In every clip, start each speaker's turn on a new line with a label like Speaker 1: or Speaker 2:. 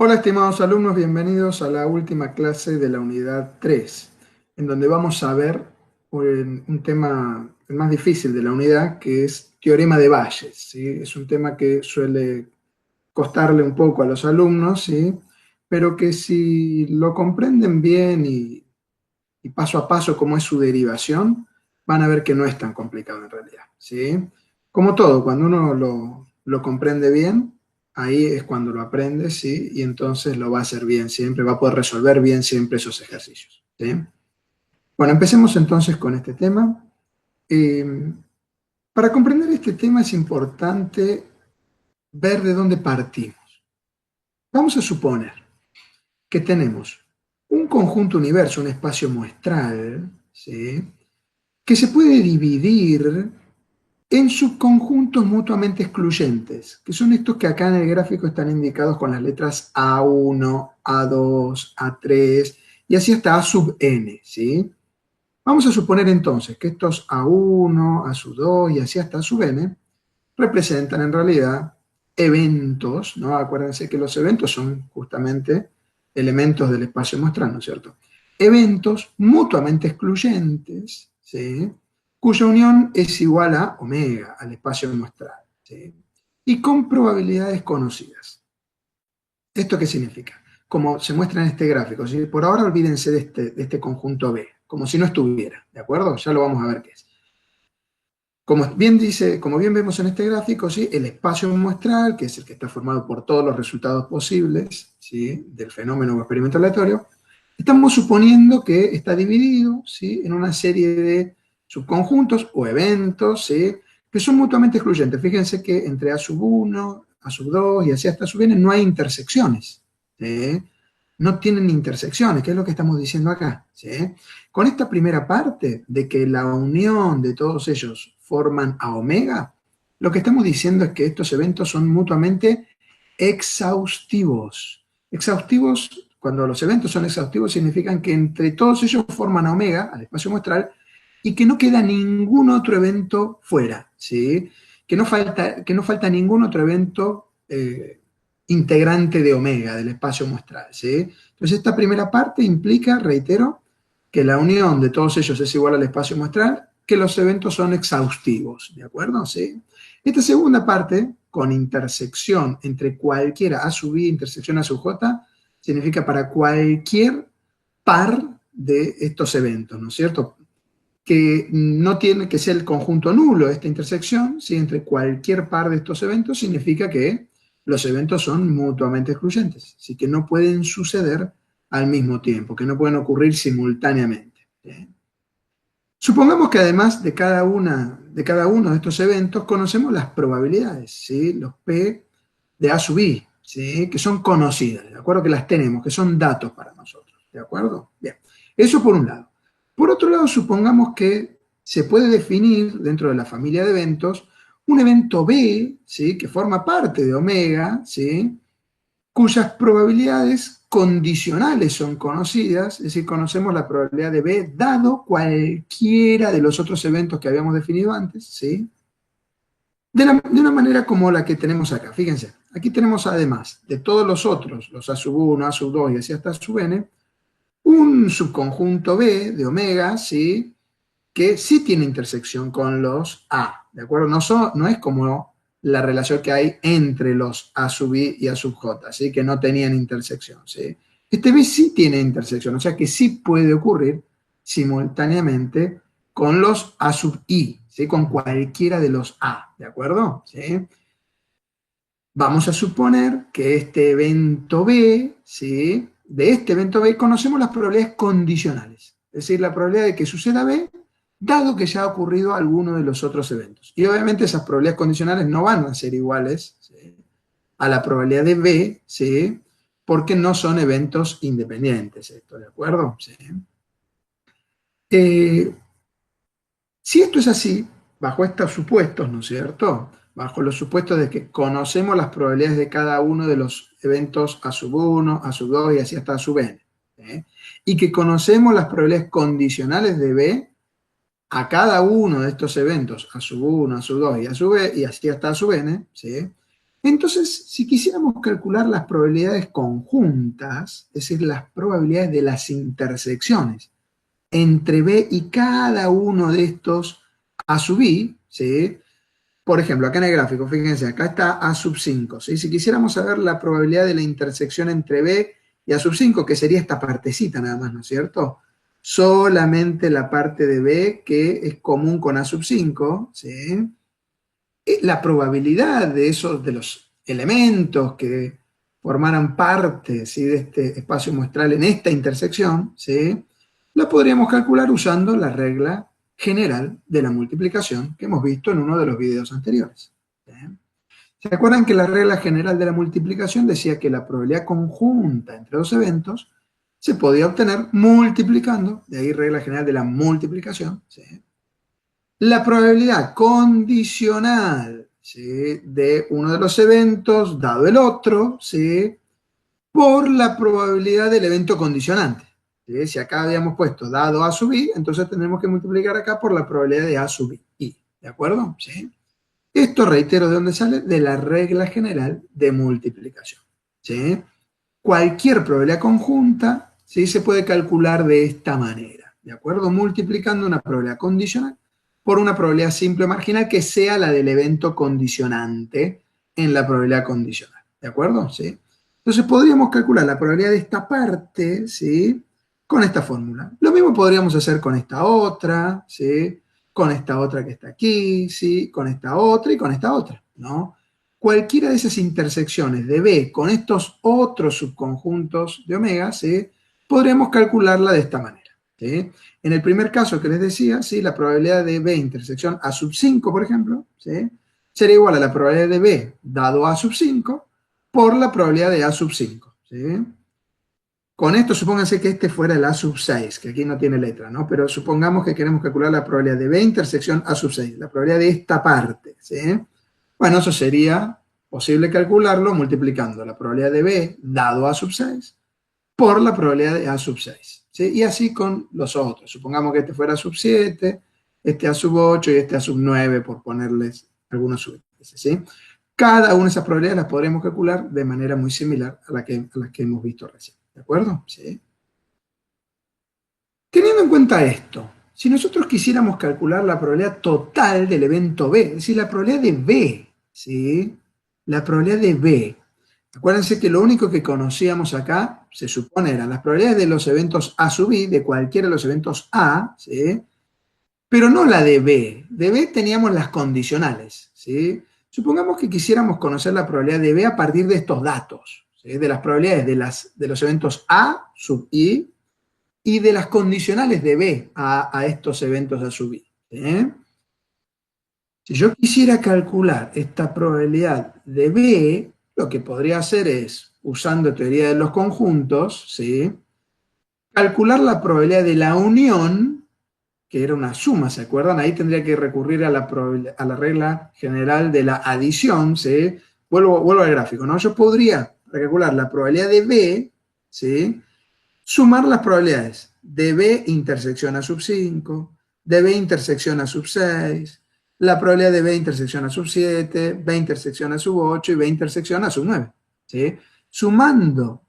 Speaker 1: Hola, estimados alumnos, bienvenidos a la última clase de la unidad 3, en donde vamos a ver un tema el más difícil de la unidad, que es teorema de Bayes, ¿sí? Es un tema que suele costarle un poco a los alumnos, ¿sí? Pero que si lo comprenden bien y paso a paso cómo es su derivación, van a ver que no es tan complicado en realidad, ¿sí? Como todo, cuando uno lo comprende bien, ahí es cuando lo aprende, ¿sí? Y entonces lo va a hacer bien siempre, va a poder resolver bien siempre esos ejercicios, ¿sí? Bueno, empecemos entonces con este tema. Eh, para comprender este tema es importante ver de dónde partimos. Vamos a suponer que tenemos un conjunto universo, un espacio muestral, ¿sí? Que se puede dividir en subconjuntos mutuamente excluyentes, que son estos que acá en el gráfico están indicados con las letras A1, A2, A3 y así hasta A sub n, ¿sí? Vamos a suponer entonces que estos A1, A sub 2 y así hasta A sub n representan en realidad eventos, ¿no? Acuérdense que los eventos son justamente elementos del espacio muestral, ¿no es cierto? Eventos mutuamente excluyentes, ¿sí? Cuya unión es igual a omega, al espacio muestral, ¿sí? Y con probabilidades conocidas. ¿Esto qué significa? Como se muestra en este gráfico, ¿sí? Por ahora olvídense de este conjunto B, como si no estuviera, ¿de acuerdo? Ya lo vamos a ver qué es. Como bien vemos en este gráfico, ¿sí? El espacio muestral, que es el que está formado por todos los resultados posibles, ¿sí? Del fenómeno o experimento aleatorio, estamos suponiendo que está dividido, ¿sí? En una serie de subconjuntos o eventos, ¿sí? Que son mutuamente excluyentes. Fíjense que entre A sub 1, A sub 2 y así hasta sub n no hay intersecciones, ¿sí? No tienen intersecciones, que es lo que estamos diciendo acá, ¿sí? Con esta primera parte de que la unión de todos ellos forman a omega, lo que estamos diciendo es que estos eventos son mutuamente exhaustivos. Exhaustivos, cuando los eventos son exhaustivos, significan que entre todos ellos forman a omega, al espacio muestral, y que no queda ningún otro evento fuera, ¿sí? Que no falta ningún otro evento integrante de omega, del espacio muestral, ¿sí? Entonces esta primera parte implica, reitero, que la unión de todos ellos es igual al espacio muestral, que los eventos son exhaustivos, ¿de acuerdo? ¿Sí? Esta segunda parte, con intersección entre cualquiera A sub i, intersección A sub j, significa para cualquier par de estos eventos, ¿no es cierto? Que no tiene que ser el conjunto nulo esta intersección, ¿sí? Entre cualquier par de estos eventos significa que los eventos son mutuamente excluyentes, así que no pueden suceder al mismo tiempo, que no pueden ocurrir simultáneamente, ¿sí? Supongamos que además de cada uno de estos eventos conocemos las probabilidades, ¿sí? Los P de A sub i, ¿sí? Que son conocidas, ¿de acuerdo? Que las tenemos, que son datos para nosotros, ¿de acuerdo? Bien, eso por un lado. Por otro lado, supongamos que se puede definir dentro de la familia de eventos un evento B, ¿sí? Que forma parte de omega, ¿sí? Cuyas probabilidades condicionales son conocidas, es decir, conocemos la probabilidad de B dado cualquiera de los otros eventos que habíamos definido antes, ¿sí? De una manera como la que tenemos acá. Fíjense, aquí tenemos además de todos los otros, los A sub 1, A sub 2 y así hasta sub n, un subconjunto B de omega, ¿sí? Que sí tiene intersección con los A, ¿de acuerdo? No es como la relación que hay entre los A sub I y A sub J, ¿sí? Que no tenían intersección, ¿sí? Este B sí tiene intersección, o sea que sí puede ocurrir simultáneamente con los A sub I, ¿sí? Con cualquiera de los A, ¿de acuerdo? ¿Sí? Vamos a suponer que este evento B, ¿sí? De este evento B conocemos las probabilidades condicionales, es decir, la probabilidad de que suceda B dado que ya ha ocurrido alguno de los otros eventos. Y obviamente esas probabilidades condicionales no van a ser iguales, ¿sí? A la probabilidad de B, ¿sí? Porque no son eventos independientes, ¿esto de acuerdo? ¿Sí? Eh, Si esto es así, bajo estos supuestos, ¿no es cierto? Bajo los supuestos de que conocemos las probabilidades de cada uno de los eventos A sub 1, A sub 2 y así hasta A sub n, ¿eh? Y que conocemos las probabilidades condicionales de B a cada uno de estos eventos, A sub 1, A sub 2 y A sub B, y así hasta A sub n, ¿sí? Entonces, si quisiéramos calcular las probabilidades conjuntas, es decir, las probabilidades de las intersecciones entre B y cada uno de estos A sub I, ¿sí? Por ejemplo, acá en el gráfico, fíjense, acá está A sub 5, ¿sí? Si quisiéramos saber la probabilidad de la intersección entre B y A sub 5, que sería esta partecita nada más, ¿no es cierto? Solamente la parte de B que es común con A sub 5, ¿sí? La probabilidad de esos, de los elementos que formaran parte, ¿sí?, de este espacio muestral en esta intersección, ¿sí?, la podríamos calcular usando la regla general de la multiplicación que hemos visto en uno de los videos anteriores. ¿Sí? ¿Se acuerdan que la regla general de la multiplicación decía que la probabilidad conjunta entre dos eventos se podía obtener multiplicando, de ahí regla general de la multiplicación, ¿sí?, la probabilidad condicional, ¿sí?, de uno de los eventos dado el otro, ¿sí?, por la probabilidad del evento condicionante. ¿Sí? Si acá habíamos puesto dado A sub I, entonces tendremos que multiplicar acá por la probabilidad de A sub I. ¿De acuerdo? ¿Sí? Esto, reitero, ¿de dónde sale? De la regla general de multiplicación. ¿Sí? Cualquier probabilidad conjunta, ¿sí?, se puede calcular de esta manera. ¿De acuerdo? Multiplicando una probabilidad condicional por una probabilidad simple marginal que sea la del evento condicionante en la probabilidad condicional. ¿De acuerdo? ¿Sí? Entonces podríamos calcular la probabilidad de esta parte, ¿sí?, con esta fórmula. Lo mismo podríamos hacer con esta otra, ¿sí?, con esta otra que está aquí, ¿sí?, con esta otra y con esta otra, ¿no? Cualquiera de esas intersecciones de B con estos otros subconjuntos de omega, ¿sí?, podríamos calcularla de esta manera. ¿Sí? En el primer caso que les decía, ¿sí?, la probabilidad de B intersección A sub 5, por ejemplo, ¿sí?, sería igual a la probabilidad de B dado A sub 5 por la probabilidad de A sub 5. ¿Sí? Con esto, supónganse que este fuera el A sub 6, que aquí no tiene letra, ¿no? Pero supongamos que queremos calcular la probabilidad de B intersección A sub 6, la probabilidad de esta parte, ¿sí? Bueno, eso sería posible calcularlo multiplicando la probabilidad de B dado A sub 6 por la probabilidad de A sub 6, ¿sí? Y así con los otros. Supongamos que este fuera A sub 7, este A sub 8 y este A sub 9, por ponerles algunos subíndices, ¿sí? Cada una de esas probabilidades las podremos calcular de manera muy similar a las que hemos visto recién. ¿De acuerdo? ¿Sí? Teniendo en cuenta esto, si nosotros quisiéramos calcular la probabilidad total del evento B, es decir, la probabilidad de B, ¿sí?, la probabilidad de B. Acuérdense que lo único que conocíamos acá, se supone, eran las probabilidades de los eventos A sub I, de cualquiera de los eventos A, ¿sí?, pero no la de B. De B teníamos las condicionales, ¿sí? Supongamos que quisiéramos conocer la probabilidad de B a partir de estos datos, ¿sí?, de las probabilidades de los eventos A sub I y de las condicionales de B a estos eventos A sub I. ¿Sí? Si yo quisiera calcular esta probabilidad de B, lo que podría hacer es, usando teoría de los conjuntos, ¿sí?, calcular la probabilidad de la unión, que era una suma, ¿se acuerdan? Ahí tendría que recurrir a la regla general de la adición, ¿sí? Vuelvo al gráfico, ¿no? Yo podría calcular la probabilidad de B, ¿sí?, sumar las probabilidades de B intersección A sub 5, de B intersección A sub 6, la probabilidad de B intersección A sub 7, B intersección A sub 8 y B intersección A sub 9. ¿Sí? Sumando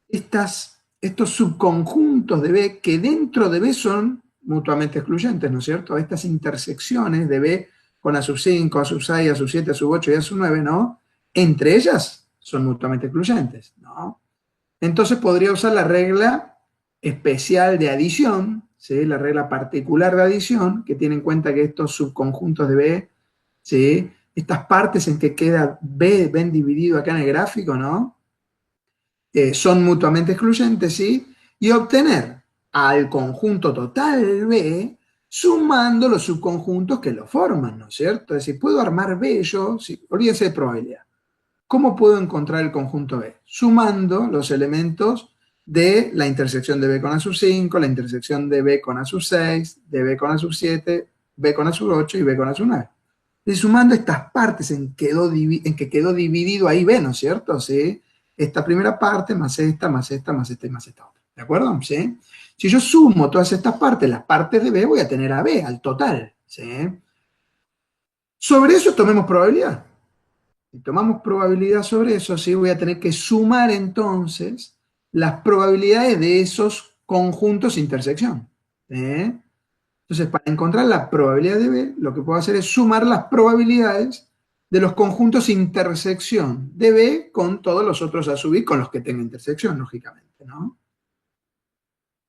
Speaker 1: estos subconjuntos de B que dentro de B son mutuamente excluyentes, ¿no es cierto? Estas intersecciones de B con A sub 5, A sub 6, A sub 7, A sub 8 y A sub 9, ¿no? Entre ellas son mutuamente excluyentes, ¿no? Entonces podría usar la regla especial de adición, ¿sí?, la regla particular de adición, que tiene en cuenta que estos subconjuntos de B, ¿sí?, estas partes en que queda B, ven dividido acá en el gráfico, ¿no?, son mutuamente excluyentes, ¿sí?, y obtener al conjunto total B sumando los subconjuntos que lo forman, ¿no es cierto? Es decir, puedo armar B yo, sí, olvídense de probabilidad. ¿Cómo puedo encontrar el conjunto B? Sumando los elementos de la intersección de B con A sub 5, la intersección de B con A sub 6, de B con A sub 7, B con A sub 8 y B con A sub 9. Y sumando estas partes en que quedó dividido ahí B, ¿no es cierto? ¿Sí? Esta primera parte más esta, más esta, más esta y más esta otra. ¿De acuerdo? ¿Sí? Si yo sumo todas estas partes, las partes de B, voy a tener a B al total. ¿Sí? Sobre eso tomemos probabilidad. Si tomamos probabilidad sobre eso, ¿sí? Voy a tener que sumar entonces las probabilidades de esos conjuntos intersección. ¿Eh? Entonces, para encontrar la probabilidad de B, lo que puedo hacer es sumar las probabilidades de los conjuntos intersección de B con todos los otros a sub I con los que tenga intersección, lógicamente, ¿no?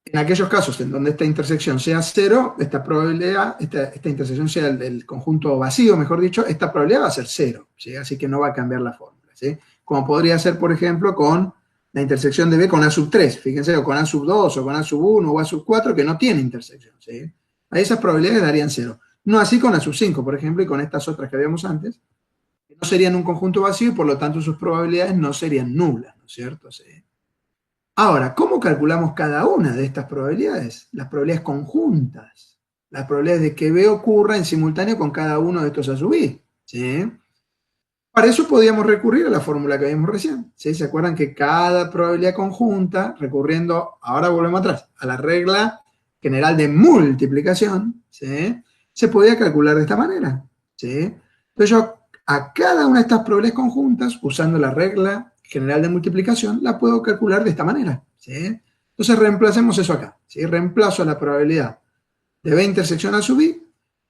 Speaker 1: En aquellos casos en donde esta intersección sea cero, esta probabilidad, esta intersección sea el conjunto vacío, mejor dicho, esta probabilidad va a ser cero, ¿sí? Así que no va a cambiar la fórmula, ¿sí? Como podría ser, por ejemplo, con la intersección de B con A sub 3, fíjense, o con A sub 2, o con A sub 1, o A sub 4, que no tiene intersección, ¿sí? Ahí esas probabilidades darían cero. No así con A sub 5, por ejemplo, y con estas otras que habíamos antes, que no serían un conjunto vacío y por lo tanto sus probabilidades no serían nulas, ¿no es cierto? ¿Sí? Ahora, ¿cómo calculamos cada una de estas probabilidades? Las probabilidades conjuntas, las probabilidades de que B ocurra en simultáneo con cada uno de estos a sub I, ¿sí? Para eso podíamos recurrir a la fórmula que vimos recién, ¿sí? ¿Se acuerdan que cada probabilidad conjunta, recurriendo, ahora volvemos atrás, a la regla general de multiplicación, ¿sí? Se podía calcular de esta manera, ¿sí? Entonces yo a cada una de estas probabilidades conjuntas, usando la regla general de multiplicación, la puedo calcular de esta manera, ¿sí? Entonces reemplacemos eso acá, ¿sí? Reemplazo la probabilidad de B intersección A sub I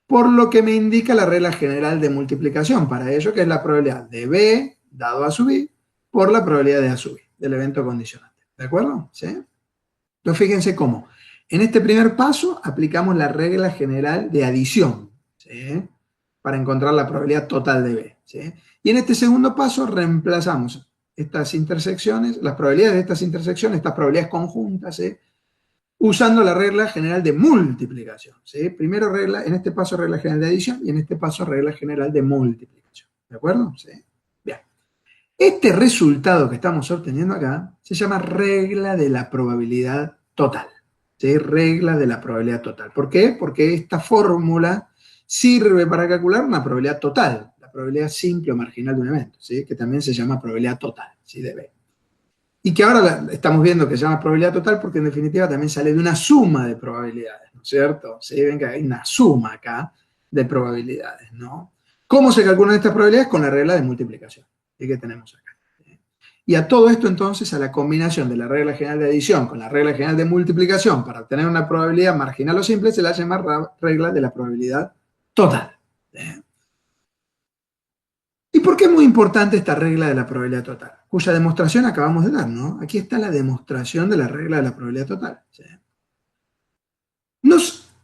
Speaker 1: por lo que me indica la regla general de multiplicación para ello, que es la probabilidad de B dado A sub I por la probabilidad de A sub I, del evento condicionante. ¿De acuerdo? ¿Sí? Entonces fíjense cómo. En este primer paso aplicamos la regla general de adición, ¿sí? Para encontrar la probabilidad total de B, ¿sí? Y en este segundo paso reemplazamos estas intersecciones, las probabilidades de estas intersecciones, estas probabilidades conjuntas, ¿sí? Usando la regla general de multiplicación, ¿sí? Primero regla, en este paso regla general de adición y en este paso regla general de multiplicación, ¿de acuerdo? ¿Sí? Bien. Este resultado que estamos obteniendo acá se llama regla de la probabilidad total, ¿sí? Regla de la probabilidad total. ¿Por qué? Porque esta fórmula sirve para calcular una probabilidad total, la probabilidad simple o marginal de un evento, ¿sí? Que también se llama probabilidad total, ¿sí? De B. Y que ahora estamos viendo que se llama probabilidad total porque en definitiva también sale de una suma de probabilidades, ¿no es cierto? ¿Sí? Ven que hay una suma acá de probabilidades, ¿no? ¿Cómo se calculan estas probabilidades? Con la regla de multiplicación, ¿sí? Que tenemos acá. ¿Sí? Y a todo esto entonces, a la combinación de la regla general de adición con la regla general de multiplicación para obtener una probabilidad marginal o simple, se la llama regla de la probabilidad total. ¿Sí? ¿Y por qué es muy importante esta regla de la probabilidad total? Cuya demostración acabamos de dar, ¿no? Aquí está la demostración de la regla de la probabilidad total. ¿Sí?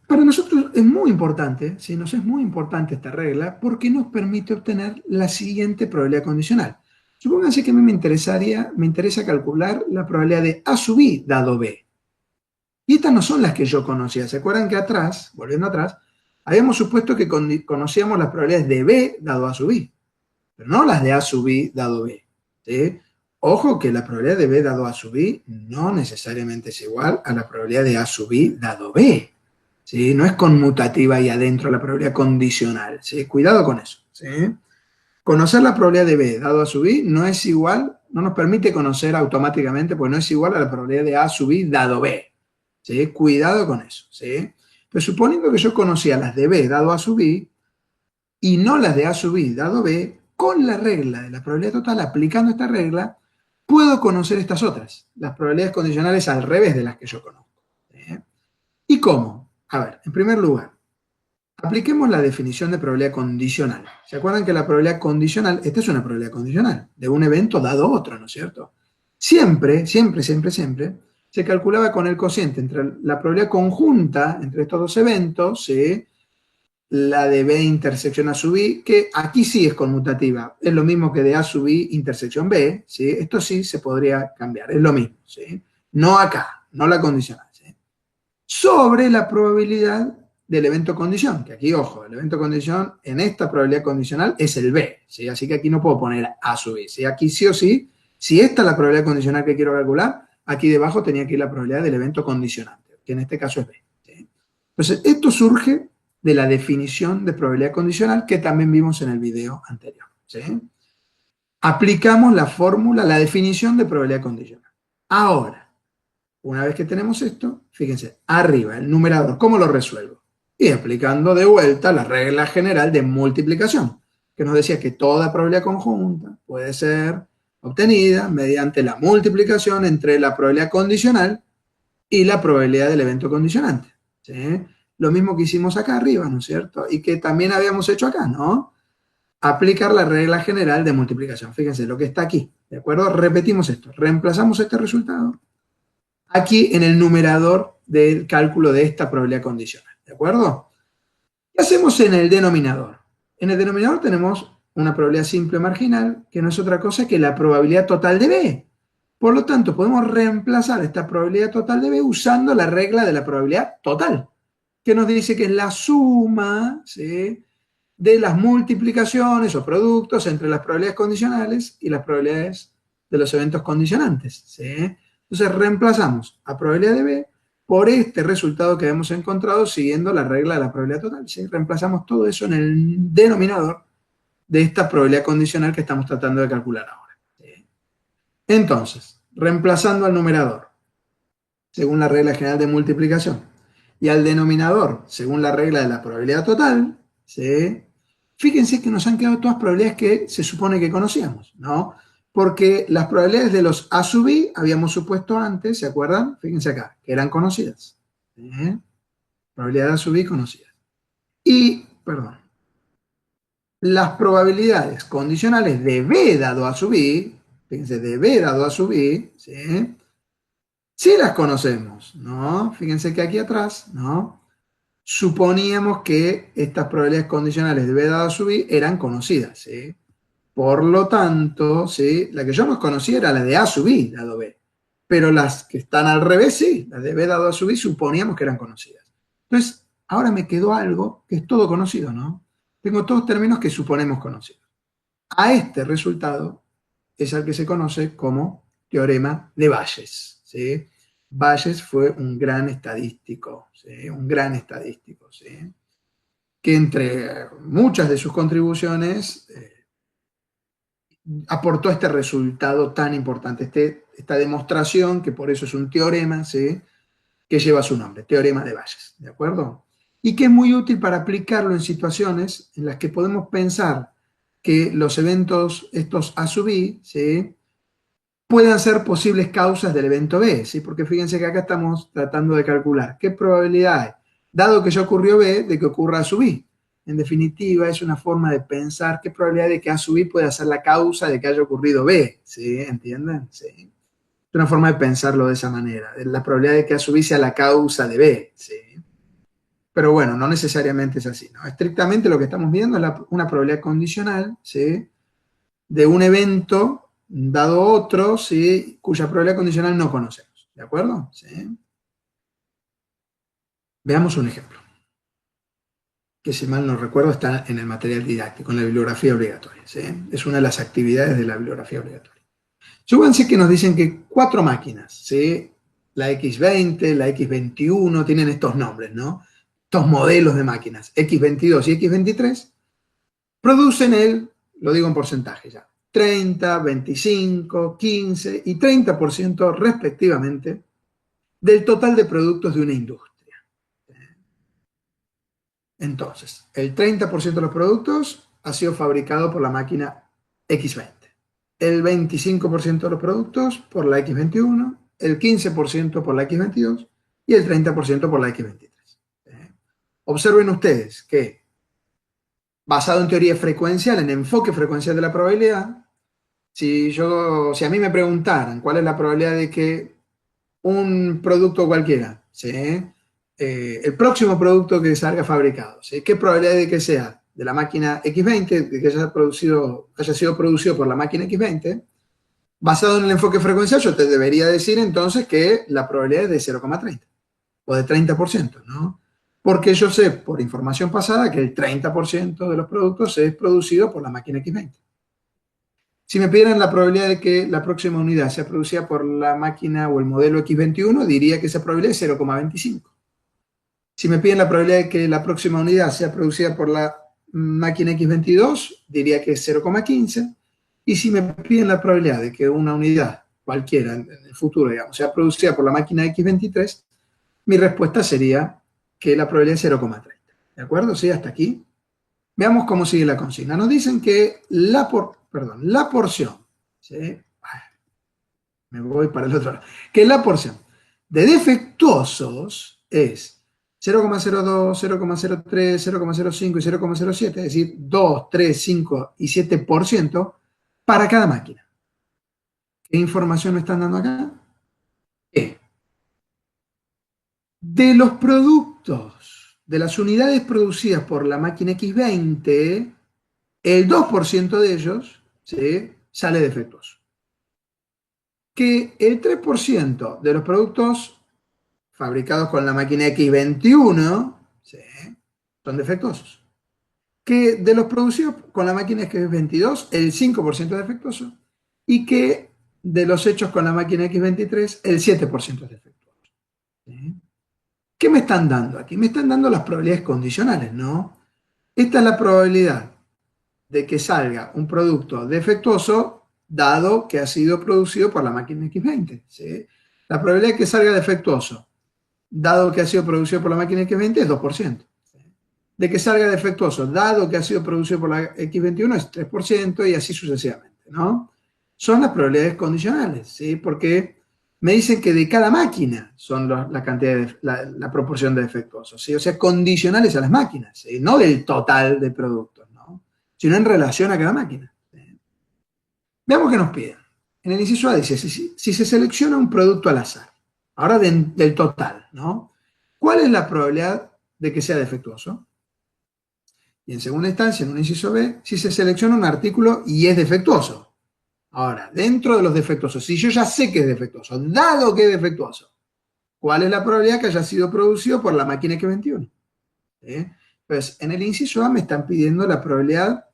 Speaker 1: Para nosotros es muy importante, ¿sí? Nos es muy importante esta regla porque nos permite obtener la siguiente probabilidad condicional. Supónganse que a mí me interesa calcular la probabilidad de A sub I dado B. Y estas no son las que yo conocía. ¿Se acuerdan que atrás, volviendo atrás, habíamos supuesto que conocíamos las probabilidades de B dado A sub I? Pero no las de A sub I dado B, ¿sí? Ojo que la probabilidad de B dado A sub I no necesariamente es igual a la probabilidad de A sub I dado B, ¿sí? No es conmutativa ahí adentro la probabilidad condicional, ¿sí? Cuidado con eso, ¿sí? Conocer la probabilidad de B dado A sub I no es igual, no nos permite conocer automáticamente, porque no es igual a la probabilidad de A sub I dado B, ¿sí? Cuidado con eso, ¿sí? Pero suponiendo que yo conocía las de B dado A sub I y no las de A sub I dado B, con la regla de la probabilidad total, aplicando esta regla, puedo conocer estas otras, las probabilidades condicionales al revés de las que yo conozco. ¿Sí? ¿Y cómo? A ver, en primer lugar, apliquemos la definición de probabilidad condicional. ¿Se acuerdan que la probabilidad condicional, esta es una probabilidad condicional, de un evento dado otro, ¿no es cierto? Siempre, siempre, siempre, siempre, se calculaba con el cociente entre la probabilidad conjunta entre estos dos eventos, ¿sí? La de B intersección A sub I, que aquí sí es conmutativa. Es lo mismo que de A sub I intersección B, ¿sí? Esto sí se podría cambiar, es lo mismo, ¿sí? No acá, no la condicional, ¿sí? Sobre la probabilidad del evento condición, que aquí, ojo, el evento condición en esta probabilidad condicional es el B, ¿sí? Así que aquí no puedo poner A sub I, ¿sí? Aquí sí o sí, si esta es la probabilidad condicional que quiero calcular, aquí debajo tenía que ir la probabilidad del evento condicionante, que en este caso es B, ¿sí? Entonces, esto surge de la definición de probabilidad condicional que también vimos en el video anterior, ¿sí? Aplicamos la fórmula, la definición de probabilidad condicional. Ahora, una vez que tenemos esto, fíjense, arriba, el numerador, ¿cómo lo resuelvo? Y aplicando de vuelta la regla general de multiplicación, que nos decía que toda probabilidad conjunta puede ser obtenida mediante la multiplicación entre la probabilidad condicional y la probabilidad del evento condicionante. ¿Sí? Lo mismo que hicimos acá arriba, ¿no es cierto? Y que también habíamos hecho acá, ¿no? Aplicar la regla general de multiplicación. Fíjense lo que está aquí, ¿de acuerdo? Repetimos esto. Reemplazamos este resultado aquí en el numerador del cálculo de esta probabilidad condicional, ¿de acuerdo? ¿Qué hacemos en el denominador? En el denominador tenemos una probabilidad simple marginal, que no es otra cosa que la probabilidad total de B. Por lo tanto, podemos reemplazar esta probabilidad total de B usando la regla de la probabilidad total, que nos dice que es la suma, ¿sí?, de las multiplicaciones o productos entre las probabilidades condicionales y las probabilidades de los eventos condicionantes. ¿Sí? Entonces reemplazamos a probabilidad de B por este resultado que hemos encontrado siguiendo la regla de la probabilidad total. ¿Sí? Reemplazamos todo eso en el denominador de esta probabilidad condicional que estamos tratando de calcular ahora. ¿Sí? Entonces, reemplazando al numerador, según la regla general de multiplicación, y al denominador, según la regla de la probabilidad total, ¿sí?, fíjense que nos han quedado todas probabilidades que se supone que conocíamos, ¿no? Porque las probabilidades de los A sub I habíamos supuesto antes, ¿se acuerdan? Fíjense acá, que eran conocidas. ¿Sí? Probabilidad de A sub I conocidas. Y, perdón, las probabilidades condicionales de B dado A sub I, fíjense, de B dado A sub I, ¿sí?, sí las conocemos, ¿no? Fíjense que aquí atrás, ¿no?, suponíamos que estas probabilidades condicionales de B dado a sub I eran conocidas, ¿sí? Por lo tanto, ¿sí?, la que yo no conocía era la de A sub I dado B, pero las que están al revés, sí, las de B dado a sub I suponíamos que eran conocidas. Entonces, ahora me quedó algo que es todo conocido, ¿no? Tengo todos términos que suponemos conocidos. A este resultado es al que se conoce como teorema de Bayes, ¿sí? Bayes fue un gran estadístico, ¿sí?, un gran estadístico, ¿sí?, que entre muchas de sus contribuciones aportó este resultado tan importante, esta demostración, que por eso es un teorema, ¿sí?, que lleva su nombre, teorema de Bayes, ¿de acuerdo? Y que es muy útil para aplicarlo en situaciones en las que podemos pensar que los eventos, estos A sub I, ¿sí?, puedan ser posibles causas del evento B, ¿sí? Porque fíjense que acá estamos tratando de calcular qué probabilidad hay, dado que ya ocurrió B, de que ocurra A sub I. En definitiva, es una forma de pensar qué probabilidad de que A sub I pueda ser la causa de que haya ocurrido B, ¿sí? ¿Entienden? Sí. Es una forma de pensarlo de esa manera, de la probabilidad de que A sub I sea la causa de B, ¿sí? Pero bueno, no necesariamente es así, ¿no? Estrictamente lo que estamos viendo es una probabilidad condicional, ¿sí?, de un evento dado otro, ¿sí?, cuya probabilidad condicional no conocemos. ¿De acuerdo? ¿Sí? Veamos un ejemplo, que si mal no recuerdo está en el material didáctico, en la bibliografía obligatoria. ¿Sí? Es una de las actividades de la bibliografía obligatoria. Súbanse que nos dicen que 4 máquinas, ¿sí?, la X20, la X21, tienen estos nombres, ¿no? Estos modelos de máquinas, X22 y X23, producen lo digo en porcentaje ya, 30, 25, 15 y 30% respectivamente del total de productos de una industria. Entonces, el 30% de los productos ha sido fabricado por la máquina X20, el 25% de los productos por la X21, el 15% por la X22 y el 30% por la X23. Observen ustedes que, basado en teoría frecuencial, en enfoque frecuencial de la probabilidad, si a mí me preguntaran cuál es la probabilidad de que un producto cualquiera, ¿sí?, el próximo producto que salga fabricado, ¿sí?, ¿qué probabilidad de que sea de la máquina X20, de que haya sido producido por la máquina X20? Basado en el enfoque frecuencial, yo te debería decir entonces que la probabilidad es de 0,30 o de 30%, ¿no? Porque yo sé, por información pasada, que el 30% de los productos es producido por la máquina X20. Si me pidieran la probabilidad de que la próxima unidad sea producida por la máquina o el modelo X21, diría que esa probabilidad es 0,25. Si me piden la probabilidad de que la próxima unidad sea producida por la máquina X22, diría que es 0,15. Y si me piden la probabilidad de que una unidad cualquiera en el futuro, digamos, sea producida por la máquina X23, mi respuesta sería que la probabilidad es 0,30. ¿De acuerdo? ¿Sí? Hasta aquí. Veamos cómo sigue la consigna. Nos dicen que la porción, ¿sí? Me voy para el otro lado. Que la porción de defectuosos es 0,02, 0,03, 0,05 y 0,07, es decir, 2, 3, 5 y 7% para cada máquina. ¿Qué información me están dando acá? De los productos, de las unidades producidas por la máquina X20, el 2% de ellos, ¿sí?, sale defectuoso. Que el 3% de los productos fabricados con la máquina X21, ¿sí?, son defectuosos. Que de los producidos con la máquina X22, el 5% es defectuoso. Y que de los hechos con la máquina X23, el 7% es defectuoso. ¿Sí? ¿Qué me están dando aquí? Me están dando las probabilidades condicionales, ¿no? Esta es la probabilidad de que salga un producto defectuoso dado que ha sido producido por la máquina X20. ¿Sí? La probabilidad de que salga defectuoso dado que ha sido producido por la máquina X20 es 2%. ¿Sí? De que salga defectuoso dado que ha sido producido por la X21 es 3% y así sucesivamente, ¿no? Son las probabilidades condicionales, ¿sí? Porque me dicen que de cada máquina son la cantidad de, la proporción de defectuosos, ¿sí? O sea, condicionales a las máquinas, ¿sí? No del total de productos, ¿no? Sino en relación a cada máquina. ¿Sí? Veamos qué nos piden. En el inciso A dice, si se selecciona un producto al azar, ahora del total, ¿no? ¿Cuál es la probabilidad de que sea defectuoso? Y en segunda instancia, en un inciso B, si se selecciona un artículo y es defectuoso. Ahora, dentro de los defectuosos, si yo ya sé que es defectuoso, dado que es defectuoso, ¿cuál es la probabilidad que haya sido producido por la máquina X21? ¿Sí? Entonces, en el inciso A me están pidiendo la probabilidad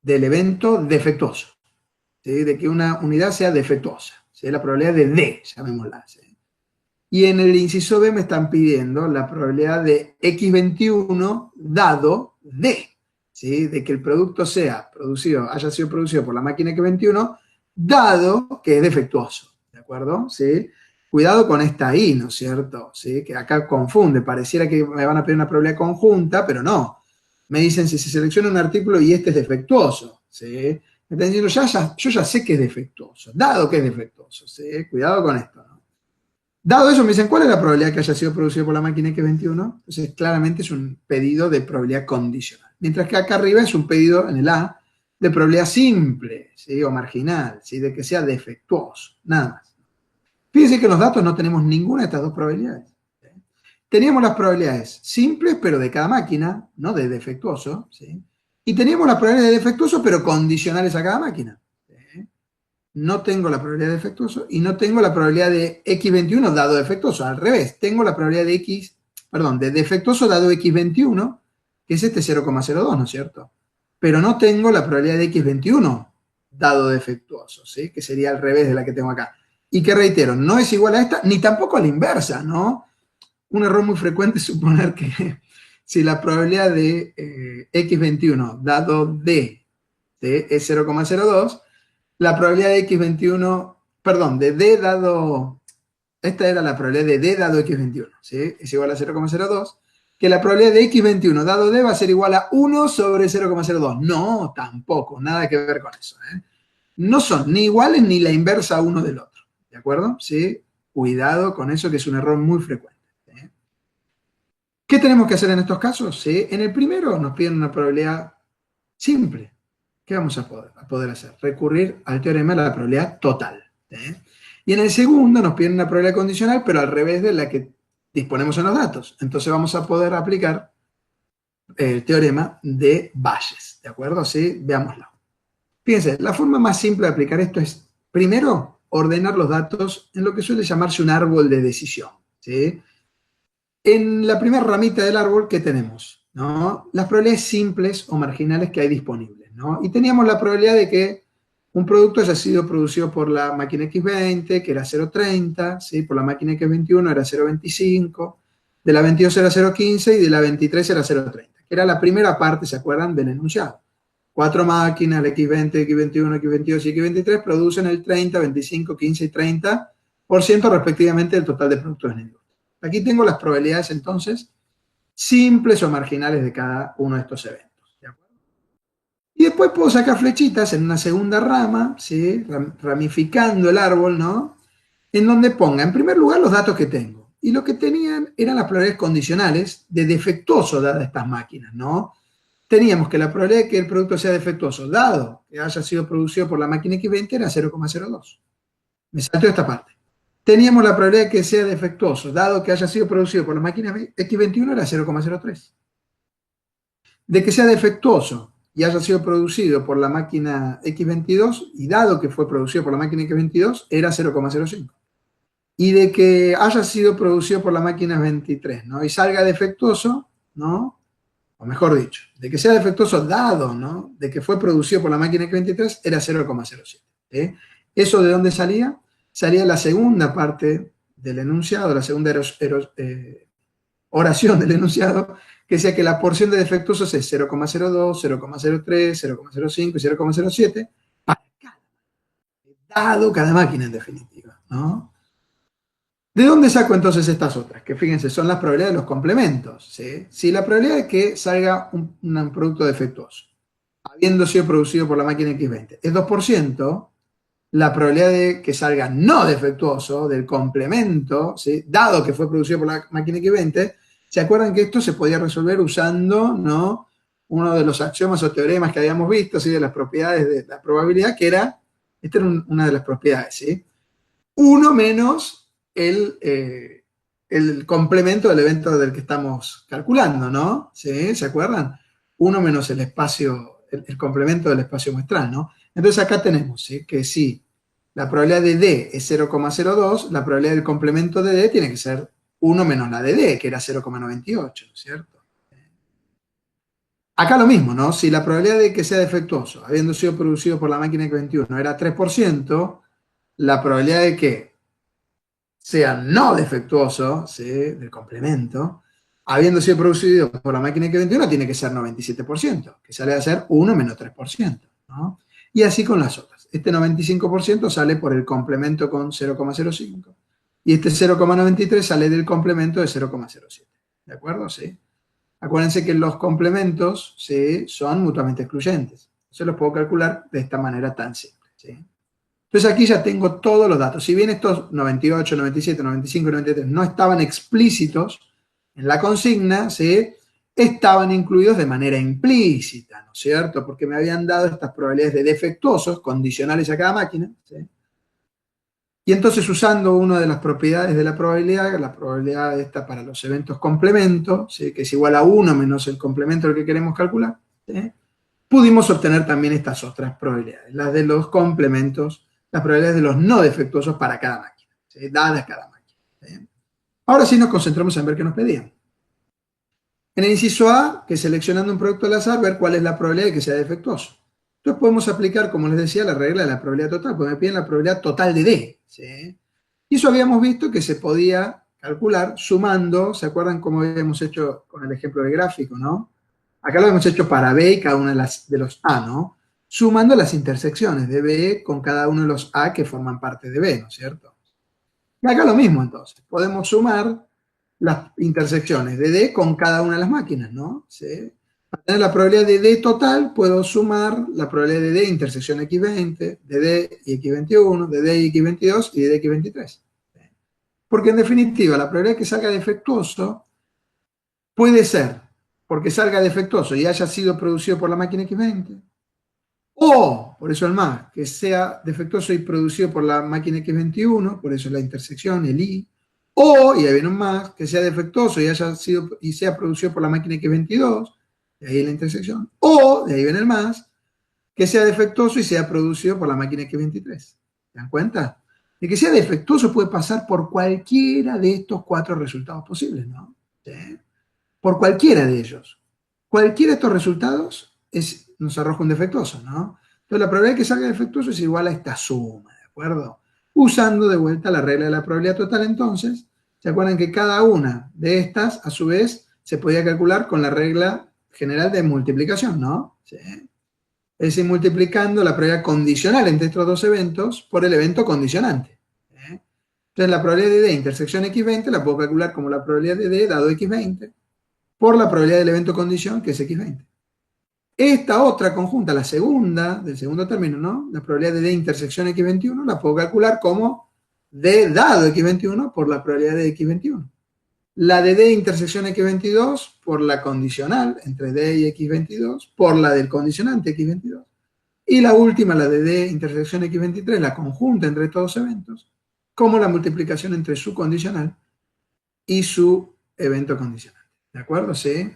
Speaker 1: del evento defectuoso, ¿sí? De que una unidad sea defectuosa, ¿sí? La probabilidad de D, llamémosla. ¿Sí? Y en el inciso B me están pidiendo la probabilidad de X21 dado D, ¿sí? De que el producto haya sido producido por la máquina X21, dado que es defectuoso, ¿de acuerdo? ¿Sí? Cuidado con esta I, ¿no es cierto? ¿Sí? Que acá confunde, pareciera que me van a pedir una probabilidad conjunta, pero no. Me dicen si se selecciona un artículo y este es defectuoso, ¿sí? Me están diciendo, yo ya sé que es defectuoso, dado que es defectuoso, ¿sí? Cuidado con esto, ¿no? Dado eso, me dicen, ¿cuál es la probabilidad que haya sido producido por la máquina X21? Entonces, claramente es un pedido de probabilidad condicional. Mientras que acá arriba es un pedido, en el A, de probabilidad simple, ¿sí? O marginal, ¿sí? De que sea defectuoso, nada más. Fíjense que en los datos no tenemos ninguna de estas dos probabilidades. ¿Sí? Teníamos las probabilidades simples, pero de cada máquina, no de defectuoso, ¿sí? Y teníamos las probabilidades de defectuoso, pero condicionales a cada máquina. No tengo la probabilidad de defectuoso y no tengo la probabilidad de X21 dado defectuoso. Al revés, tengo la probabilidad de defectuoso dado X21, que es este 0,02, ¿no es cierto? Pero no tengo la probabilidad de X21 dado defectuoso, ¿sí? Que sería al revés de la que tengo acá. Y que reitero, no es igual a esta, ni tampoco a la inversa, ¿no? Un error muy frecuente es suponer que si la probabilidad de X21 dado D, ¿sí?, es 0,02, la probabilidad de X21, perdón, de D dado, esta era la probabilidad de D dado X21, ¿sí? Es igual a 0,02, que la probabilidad de X21 dado D va a ser igual a 1 sobre 0,02. No, tampoco, nada que ver con eso, ¿eh? No son ni iguales ni la inversa uno del otro, ¿de acuerdo? ¿Sí? Cuidado con eso, que es un error muy frecuente. ¿Sí? ¿Qué tenemos que hacer en estos casos? ¿Sí? En el primero nos piden una probabilidad simple. ¿Qué vamos a poder hacer? Recurrir al teorema de la probabilidad total. ¿Eh? Y en el segundo nos piden una probabilidad condicional, pero al revés de la que disponemos en los datos. Entonces vamos a poder aplicar el teorema de Bayes. ¿De acuerdo? ¿Sí? Veámoslo. Fíjense, la forma más simple de aplicar esto es, primero, ordenar los datos en lo que suele llamarse un árbol de decisión. ¿Sí? En la primera ramita del árbol, ¿qué tenemos? ¿No? Las probabilidades simples o marginales que hay disponibles, ¿no? Y teníamos la probabilidad de que un producto haya sido producido por la máquina X20, que era 0,30, ¿sí? Por la máquina X21 era 0,25, de la 22 era 0,15 y de la 23 era 0,30, que era la primera parte, ¿se acuerdan?, del enunciado. 4 máquinas, la X20, X21, X22 y X23, producen el 30, 25, 15 y 30% respectivamente del total de productos en el industria. Aquí tengo las probabilidades, entonces, simples o marginales de cada uno de estos eventos. ¿De acuerdo? después puedo sacar flechitas en una segunda rama, ¿sí? Ramificando el árbol, ¿no? En donde ponga, en primer lugar, los datos que tengo. Y lo que tenían eran las probabilidades condicionales de defectuoso dadas estas máquinas, ¿no? Teníamos que la probabilidad de que el producto sea defectuoso, dado que haya sido producido por la máquina X20, era 0,02. Me saltó esta parte. Teníamos la probabilidad de que sea defectuoso, dado que haya sido producido por la máquina X21, era 0,03. De que sea defectuoso y haya sido producido por la máquina X22, y dado que fue producido por la máquina X22, era 0,05. Y de que haya sido producido por la máquina 23, ¿no? Y salga defectuoso, ¿no? O mejor dicho, de que sea defectuoso dado, ¿no? De que fue producido por la máquina X23, era 0,07. ¿Eso de dónde salía? Salía la segunda parte del enunciado, la segunda oración del enunciado, que decía que la porción de defectuosos es 0,02, 0,03, 0,05 y 0,07 para dado cada máquina en definitiva, ¿no? ¿De dónde saco entonces estas otras? Que fíjense, son las probabilidades de los complementos, ¿sí? Si la probabilidad de que salga un producto defectuoso, habiendo sido producido por la máquina X20, es 2%, la probabilidad de que salga no defectuoso del complemento, ¿sí? Dado que fue producido por la máquina X20, ¿se acuerdan que esto se podía resolver usando, ¿no? Uno de los axiomas o teoremas que habíamos visto, ¿sí? De las propiedades de la probabilidad, que era, esta era una de las propiedades, ¿sí? 1 menos el complemento del evento del que estamos calculando, ¿no? ¿Sí? ¿Se acuerdan? 1 menos el espacio, el complemento del espacio muestral, ¿no? Entonces acá tenemos, ¿sí? Que si la probabilidad de D es 0,02, la probabilidad del complemento de D tiene que ser 1 menos la de D, que era 0,98, ¿cierto? Acá lo mismo, ¿no? Si la probabilidad de que sea defectuoso, habiendo sido producido por la máquina X21, era 3%, la probabilidad de que sea no defectuoso, ¿sí? Del complemento, habiendo sido producido por la máquina X21, tiene que ser 97%, que sale a ser 1 menos 3%, ¿no? Y así con las otras. Este 95% sale por el complemento con 0,05 y este 0,93 sale del complemento de 0,07. ¿De acuerdo? ¿Sí? Acuérdense que los complementos, ¿sí? Son mutuamente excluyentes. Se los puedo calcular de esta manera tan simple, ¿sí? Entonces aquí ya tengo todos los datos. Si bien estos 98, 97, 95 y 93 no estaban explícitos en la consigna, ¿sí? Estaban incluidos de manera implícita, ¿no es cierto? Porque me habían dado estas probabilidades de defectuosos condicionales a cada máquina, ¿sí? Y entonces usando una de las propiedades de la probabilidad esta para los eventos complemento, ¿sí? Que es igual a 1 menos el complemento del que queremos calcular, ¿sí? Pudimos obtener también estas otras probabilidades, las de los complementos, las probabilidades de los no defectuosos para cada máquina, ¿sí? Dadas cada máquina, ¿sí? Ahora sí nos concentramos en ver qué nos pedían. En el inciso A, que seleccionando un producto al azar, ver cuál es la probabilidad de que sea defectuoso. Entonces podemos aplicar, como les decía, la regla de la probabilidad total, porque me piden la probabilidad total de D, ¿sí? Y eso habíamos visto que se podía calcular sumando, ¿se acuerdan cómo habíamos hecho con el ejemplo del gráfico, no? Acá lo hemos hecho para B y cada uno de los A, ¿no? Sumando las intersecciones de B con cada uno de los A que forman parte de B, ¿no es cierto? Y acá lo mismo, entonces. Podemos sumar las intersecciones de D con cada una de las máquinas, ¿no? ¿Sí? Para tener la probabilidad de D total, puedo sumar la probabilidad de D intersección X20, de D y X21, de D y X22 y de D y X23. Porque en definitiva, la probabilidad de que salga defectuoso puede ser porque salga defectuoso y haya sido producido por la máquina X20, o, por eso el más, que sea defectuoso y producido por la máquina X21, por eso la intersección, el I, o, y ahí viene un más, que sea defectuoso y haya sido y sea producido por la máquina X22, de ahí la intersección, o, de ahí viene el más, que sea defectuoso y sea producido por la máquina X23. ¿Se dan cuenta? De que sea defectuoso puede pasar por cualquiera de estos 4 resultados posibles, ¿no? ¿Sí? Por cualquiera de ellos. Cualquiera de estos resultados nos arroja un defectuoso, ¿no? Entonces la probabilidad de que salga defectuoso es igual a esta suma, ¿de acuerdo? Usando de vuelta la regla de la probabilidad total, entonces, ¿se acuerdan que cada una de estas, a su vez, se podía calcular con la regla general de multiplicación, ¿no? ¿Sí? Es decir, multiplicando la probabilidad condicional entre estos dos eventos por el evento condicionante. ¿Sí? Entonces la probabilidad de D intersección X20 la puedo calcular como la probabilidad de D dado X20 por la probabilidad del evento condición, que es X20. Esta otra conjunta, la segunda, del segundo término, ¿no? La probabilidad de D intersección X21, la puedo calcular como D dado X21 por la probabilidad de X21. La de D intersección X22 por la condicional entre D y X22 por la del condicionante X22. Y la última, la de D intersección X23, la conjunta entre estos dos eventos, como la multiplicación entre su condicional y su evento condicional. ¿De acuerdo? Sí.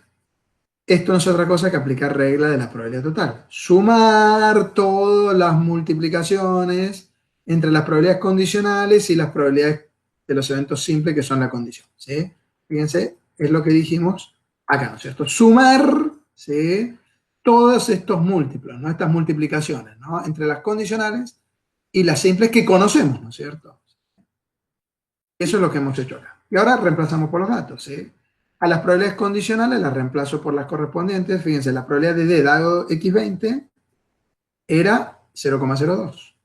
Speaker 1: Esto no es otra cosa que aplicar regla de la probabilidad total. Sumar todas las multiplicaciones entre las probabilidades condicionales y las probabilidades de los eventos simples que son la condición. ¿Sí? Fíjense, es lo que dijimos acá, ¿no es cierto? Sumar, ¿sí? Todos estos múltiplos, ¿no? Estas multiplicaciones, ¿no? Entre las condicionales y las simples que conocemos, ¿no es cierto? Eso es lo que hemos hecho acá. Y ahora reemplazamos por los datos, ¿sí? A las probabilidades condicionales las reemplazo por las correspondientes. Fíjense, la probabilidad de D dado X20 era 0,02.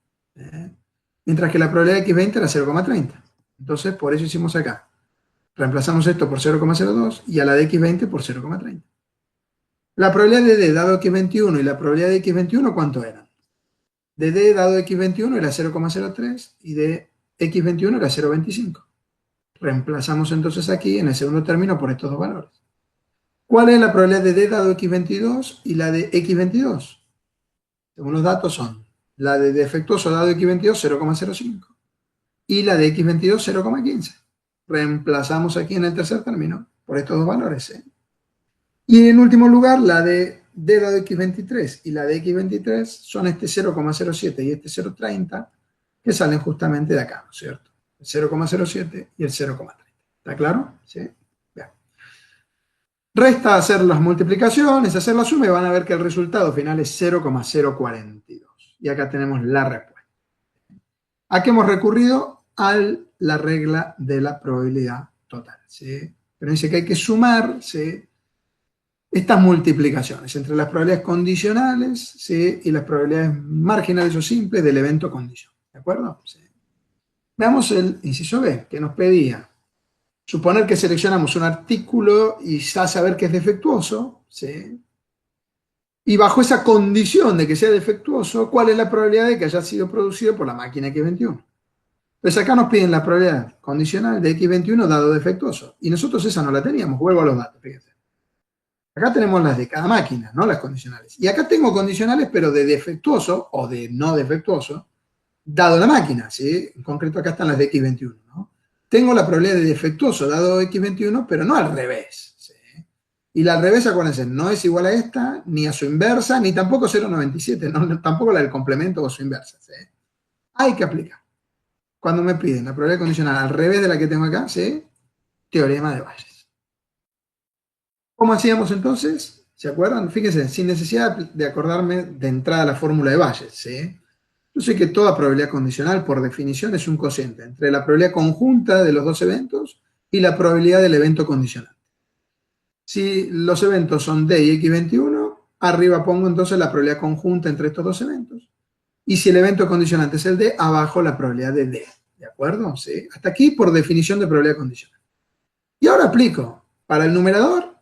Speaker 1: Mientras que la probabilidad de X20 era 0,30. Entonces, por eso hicimos acá. Reemplazamos esto por 0,02 y a la de X20 por 0,30. La probabilidad de D dado X21 y la probabilidad de X21, ¿cuánto eran? De D dado X21 era 0,03 y de X21 era 0,25. Reemplazamos entonces aquí en el segundo término por estos dos valores. ¿Cuál es la probabilidad de D dado X22 y la de X22? Según los datos son la de defectuoso dado X22 0,05 y la de X22 0,15. Reemplazamos aquí en el tercer término por estos dos valores. Y en último lugar, la de D dado X23 y la de X23 son este 0,07 y este 0,30 que salen justamente de acá, ¿no es cierto? El 0,07 y el 0,30. ¿Está claro? ¿Sí? Bien. Resta hacer las multiplicaciones, hacer la suma y van a ver que el resultado final es 0,042. Y acá tenemos la respuesta. ¿A qué hemos recurrido? A la regla de la probabilidad total. ¿Sí? Pero dice que hay que sumar, ¿sí?, estas multiplicaciones entre las probabilidades condicionales, ¿sí?, y las probabilidades marginales o simples del evento condición. ¿De acuerdo? ¿Sí? Veamos el inciso B, que nos pedía suponer que seleccionamos un artículo y ya saber que es defectuoso, ¿sí?, y bajo esa condición de que sea defectuoso, ¿cuál es la probabilidad de que haya sido producido por la máquina X21? Entonces acá nos piden la probabilidad condicional de X21 dado defectuoso, y nosotros esa no la teníamos. Vuelvo a los datos, fíjense. Acá tenemos las de cada máquina, ¿no? Las condicionales. Y acá tengo condicionales, pero de defectuoso o de no defectuoso, dado la máquina, ¿sí? En concreto acá están las de X21, ¿no? Tengo la probabilidad de defectuoso dado X21, pero no al revés, ¿sí? Y la al revés, acuérdense, no es igual a esta, ni a su inversa, ni tampoco 0,97, no, tampoco la del complemento o su inversa, ¿sí? Hay que aplicar. Cuando me piden la probabilidad condicional al revés de la que tengo acá, ¿sí?, teorema de Bayes. ¿Cómo hacíamos entonces? ¿Se acuerdan? Fíjense, sin necesidad de acordarme de entrada a la fórmula de Bayes, ¿sí? Yo sé que toda probabilidad condicional, por definición, es un cociente entre la probabilidad conjunta de los dos eventos y la probabilidad del evento condicional. Si los eventos son D y X21, arriba pongo entonces la probabilidad conjunta entre estos dos eventos. Y si el evento condicionante es el D, abajo la probabilidad de D. ¿De acuerdo? ¿Sí? Hasta aquí por definición de probabilidad condicional. Y ahora aplico para el numerador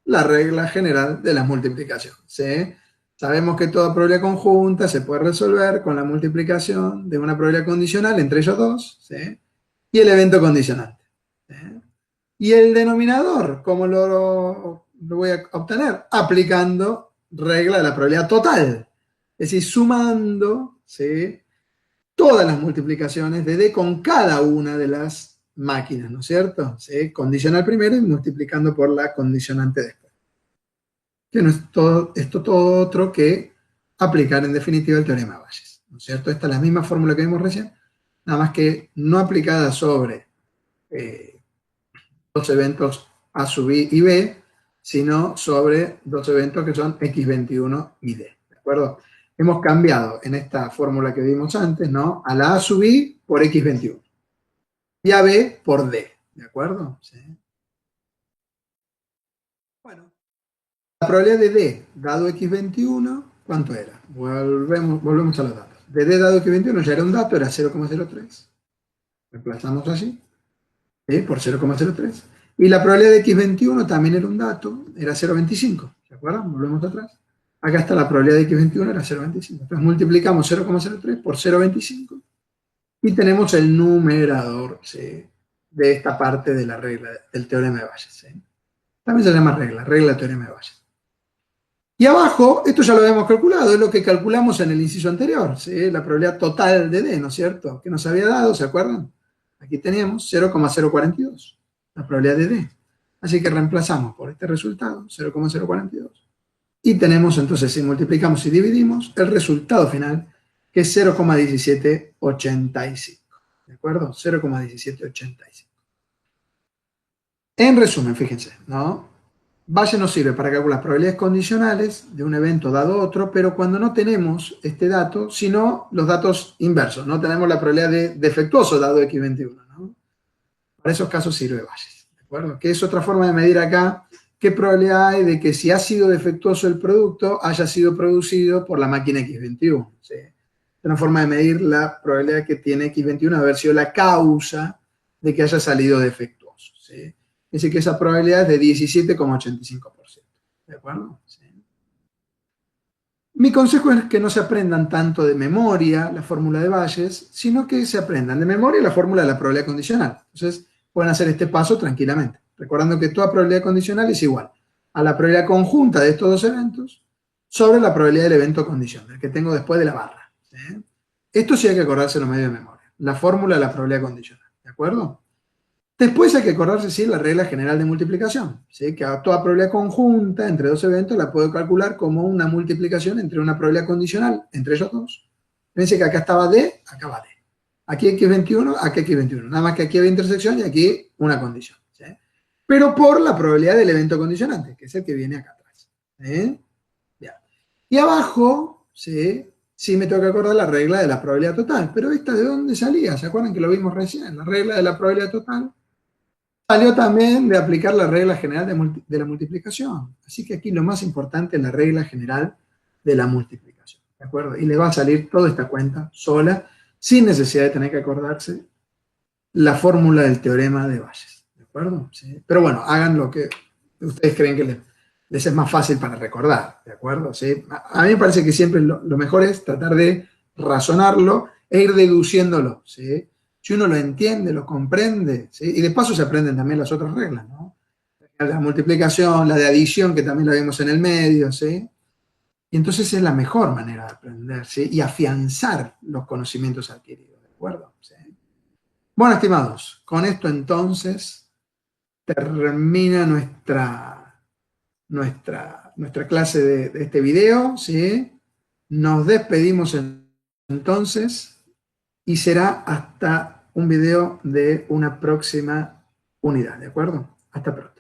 Speaker 1: la regla general de la multiplicación. ¿Sí? Sabemos que toda probabilidad conjunta se puede resolver con la multiplicación de una probabilidad condicional entre ellos dos, ¿sí?, y el evento condicionante. ¿Sí? Y el denominador, ¿cómo lo voy a obtener? Aplicando regla de la probabilidad total. Es decir, sumando, ¿sí?, todas las multiplicaciones de D con cada una de las máquinas, ¿no es cierto? ¿Sí? Condicional primero y multiplicando por la condicionante después. Que no es esto todo otro que aplicar en definitiva el teorema de Bayes, ¿no es cierto? Esta es la misma fórmula que vimos recién, nada más que no aplicada sobre dos eventos A sub I y B, sino sobre dos eventos que son X21 y D, ¿de acuerdo? Hemos cambiado en esta fórmula que vimos antes, ¿no?, a la A sub I por X21 y a B por D, ¿de acuerdo? ¿Sí? Bueno, la probabilidad de D dado X21, ¿cuánto era? Volvemos a los datos. De D dado X21 ya era un dato, era 0,03. Reemplazamos así, por 0,03. Y la probabilidad de X21 también era un dato, era 0,25. ¿Se acuerdan? Volvemos atrás. Acá está la probabilidad de X21, era 0,25. Entonces multiplicamos 0,03 por 0,25 y tenemos el numerador, ¿sí?, de esta parte de la regla del teorema de Bayes, ¿sí? También se llama regla del teorema de Bayes. Y abajo, esto ya lo habíamos calculado, es lo que calculamos en el inciso anterior, ¿sí?, la probabilidad total de D, ¿no es cierto?, que nos había dado, ¿se acuerdan? Aquí teníamos 0,042, la probabilidad de D. Así que reemplazamos por este resultado, 0,042. Y tenemos entonces, si multiplicamos y dividimos, el resultado final, que es 0,1785. ¿De acuerdo? 0,1785. En resumen, fíjense, ¿no? Bayes nos sirve para calcular probabilidades condicionales de un evento dado otro, pero cuando no tenemos este dato, sino los datos inversos, no tenemos la probabilidad de defectuoso dado X21, ¿no? Para esos casos sirve Bayes, ¿de acuerdo? Que es otra forma de medir acá qué probabilidad hay de que si ha sido defectuoso el producto, haya sido producido por la máquina X21, ¿sí? Es una forma de medir la probabilidad que tiene X21 de haber sido la causa de que haya salido defectuoso, ¿sí? Es decir, que esa probabilidad es de 17,85%, ¿de acuerdo? ¿Sí? Mi consejo es que no se aprendan tanto de memoria la fórmula de Bayes, sino que se aprendan de memoria la fórmula de la probabilidad condicional. Entonces, pueden hacer este paso tranquilamente, recordando que toda probabilidad condicional es igual a la probabilidad conjunta de estos dos eventos sobre la probabilidad del evento condicional, que tengo después de la barra, ¿sí? Esto sí hay que acordárselo medio de memoria, la fórmula de la probabilidad condicional, ¿de acuerdo? Después hay que acordarse, sí, la regla general de multiplicación, ¿sí?, que a toda probabilidad conjunta entre dos eventos la puedo calcular como una multiplicación entre una probabilidad condicional entre ellos dos. Fíjense que acá estaba D, acá va D. Aquí X21, aquí X21. Nada más que aquí había intersección y aquí una condición, ¿sí? Pero por la probabilidad del evento condicionante, que es el que viene acá atrás, ¿sí? Ya. Y abajo, ¿sí?, sí me tengo que acordar la regla de la probabilidad total. Pero esta, ¿de dónde salía? ¿Se acuerdan que lo vimos recién? La regla de la probabilidad total salió también de aplicar la regla general de la multiplicación. Así que aquí lo más importante es la regla general de la multiplicación, ¿de acuerdo? Y le va a salir toda esta cuenta sola, sin necesidad de tener que acordarse la fórmula del teorema de Bayes, ¿de acuerdo? ¿Sí? Pero bueno, hagan lo que ustedes creen que les es más fácil para recordar, ¿de acuerdo? ¿Sí? A mí me parece que siempre lo mejor es tratar de razonarlo e ir deduciéndolo, ¿sí? Si uno lo entiende, lo comprende, ¿sí? Y de paso se aprenden también las otras reglas, ¿no? La multiplicación, la de adición, que también la vimos en el medio, ¿sí? Y entonces es la mejor manera de aprender, ¿sí?, y afianzar los conocimientos adquiridos, ¿de acuerdo? ¿Sí? Bueno, estimados, con esto entonces termina nuestra clase de este video, ¿sí? Nos despedimos entonces y será hasta un video de una próxima unidad, ¿de acuerdo? Hasta pronto.